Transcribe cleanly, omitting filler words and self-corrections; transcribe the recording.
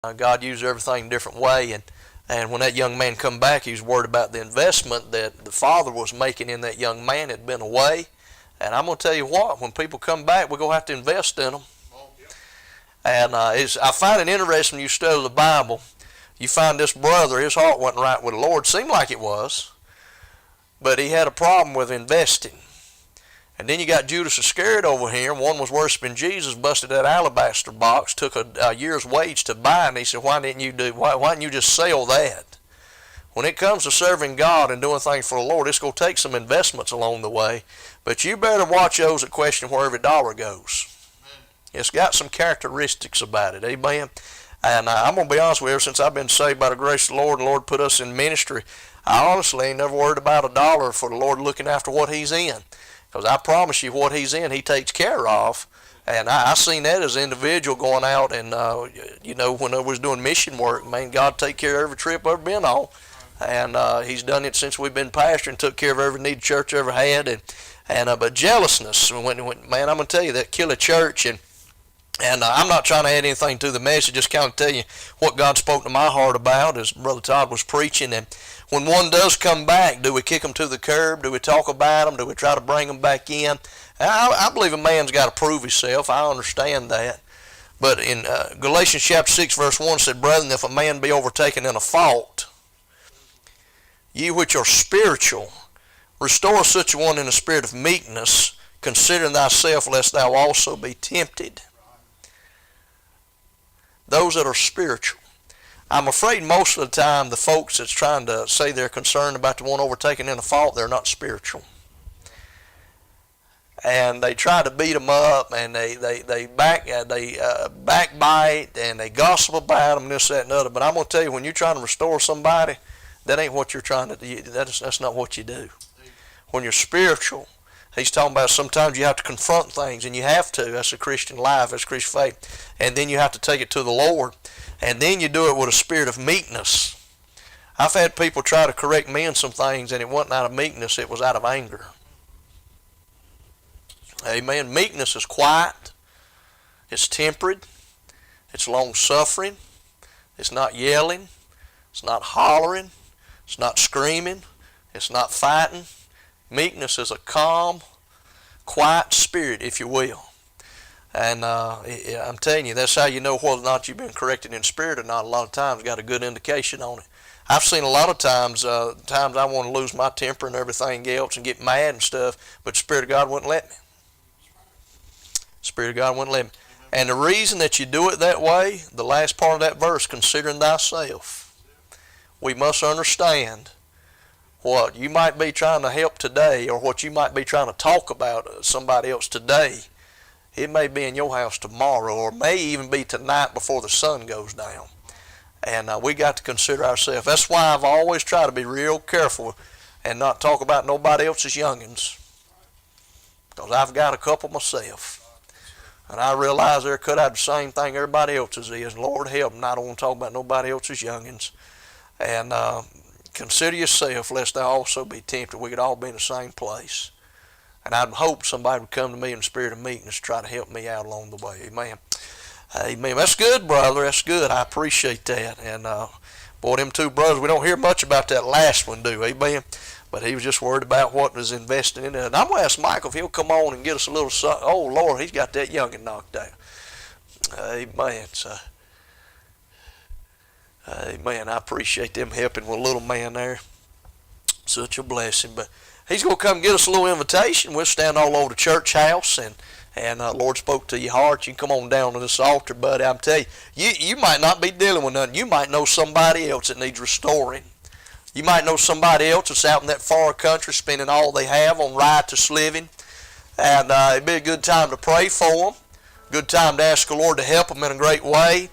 God uses everything a different way, and when that young man come back, he was worried about the investment that the father was making in that young man. Had been away, and I'm going to tell you what, when people come back, we're going to have to invest in them. And I find it interesting when you study the Bible, you find this brother, his heart wasn't right with the Lord. Seemed like it was, but he had a problem with investing. And then you got Judas Iscariot over here. One was worshiping Jesus, busted that alabaster box, took a year's wage to buy, and he said, why didn't you just sell that? When it comes to serving God and doing things for the Lord, it's going to take some investments along the way. But you better watch those that question where every dollar goes. It's got some characteristics about it, amen? And I'm going to be honest with you, ever since I've been saved by the grace of the Lord and the Lord put us in ministry, I honestly ain't never worried about a dollar for the Lord looking after what He's in. Because I promise you, what He's in, He takes care of. And I seen that as an individual going out and, when I was doing mission work, man, God take care of every trip I've ever been on. And He's done it since we've been pastoring, took care of every need the church ever had. But jealousness, man, I'm going to tell you, that kill a church. And I'm not trying to add anything to the message, just kind of tell you what God spoke to my heart about as Brother Todd was preaching. And when one does come back, do we kick them to the curb? Do we talk about them? Do we try to bring them back in? I believe a man's got to prove himself. I understand that. But in Galatians chapter 6, verse 1 said, Brethren, if a man be overtaken in a fault, ye which are spiritual, restore such a one in a spirit of meekness, considering thyself, lest thou also be tempted. Those that are spiritual. I'm afraid most of the time the folks that's trying to say they're concerned about the one overtaken in a fault, they're not spiritual. And they try to beat them up, and they backbite, and they gossip about them, this, that, and the other. But I'm going to tell you, when you're trying to restore somebody, that ain't what you're trying to do. That's not what you do. When you're spiritual, he's talking about sometimes you have to confront things, and you have to. That's a Christian life, that's Christian faith. And then you have to take it to the Lord. And then you do it with a spirit of meekness. I've had people try to correct me in some things, and it wasn't out of meekness, it was out of anger. Amen. Meekness is quiet. It's temperate. It's long-suffering. It's not yelling. It's not hollering. It's not screaming. It's not fighting. Meekness is a calm, quiet spirit, if you will. And I'm telling you, that's how you know whether or not you've been corrected in spirit or not. A lot of times got a good indication on it. I've seen a lot of times I want to lose my temper and everything else and get mad and stuff, but the Spirit of God wouldn't let me. The Spirit of God wouldn't let me. And the reason that you do it that way, the last part of that verse, considering thyself, we must understand what you might be trying to help today, or what you might be trying to talk about somebody else today. It may be in your house tomorrow, or may even be tonight before the sun goes down. And we got to consider ourselves. That's why I've always tried to be real careful and not talk about nobody else's youngins. Because I've got a couple myself. And I realize they could have the same thing everybody else's is. Lord help them, I don't want to talk about nobody else's youngins. And consider yourself, lest thou also be tempted. We could all be in the same place. And I'd hope somebody would come to me in the spirit of meekness to try to help me out along the way. Amen. Amen. That's good, brother. That's good. I appreciate that. And boy, them two brothers, we don't hear much about that last one, do we? Amen. But he was just worried about what was invested in it. And I'm going to ask Michael if he'll come on and get us a little something. Oh, Lord, he's got that youngin knocked down. Amen. So, amen. I appreciate them helping with a little man there. Such a blessing. But he's going to come get us a little invitation. We'll stand all over the church house, and Lord spoke to your heart. You can come on down to this altar, buddy. I'm telling you, you might not be dealing with nothing. You might know somebody else that needs restoring. You might know somebody else that's out in that far country spending all they have on riotous living. And it'd be a good time to pray for them. Good time to ask the Lord to help them in a great way.